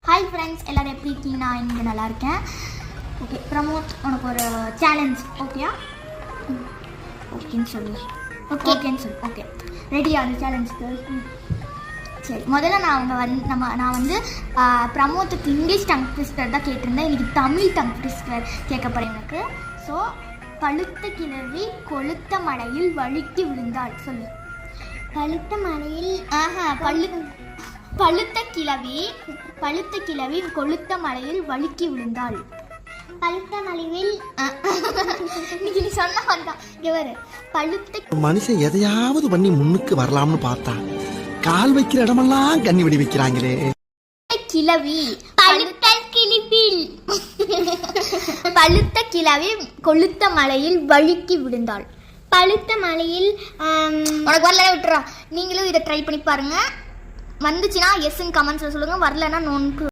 Hi friends, எல்லோரும் எப்படி இருக்கீங்க? நான் இங்கே நல்லா இருக்கேன். ஓகே ப்ரமோத், உனக்கு ஒரு சேலஞ்ச் ஓகேயா? ஓகேன்னு சொல்லு. ஓகேன்னு சொல்லு. ஓகே ரெடியா அந்த சேலஞ்சுக்கு? சரி, முதல்ல நான் வந்து ப்ரமோத்துக்கு இங்கிலீஷ் டங் ட்விஸ்டர் தான் கேட்டிருந்தேன். இன்றைக்கி தமிழ் டங் ட்விஸ்டர் கேட்க போகிறேன் எனக்கு. ஸோ பழுத்த கிழவி கொளுத்த மலையில் வழுக்கி விழுந்தாள். சொல்லு. பழுத்த மலையில் பழுத்த கிழவி கொளுத்த மலையில் வழுக்கி விழுந்தாள். பழுத்த மலையில் இன்னைக்கு நீ சொன்ன வந்தான் இவர். பழுத்த மனுஷன் எதையாவது பண்ணி முன்னுக்கு வரலாம்னு பார்த்தா கால் வைக்கிற இடமெல்லாம் கண்ணி வெடி வைக்கிறாங்களே. கிழவி பழுத்த கிழவி கொளுத்த மலையில் வழுக்கி விழுந்தாள். பழுத்த மலையில் உனக்கு வரல விட்டுறா. நீங்களும் இதை ட்ரை பண்ணி பாருங்க. வந்துச்சுன்னா எஸ்ன்னு கமெண்ட்ஸ்ல சொல்லுங்க, வரலன்னா நோன்க்கு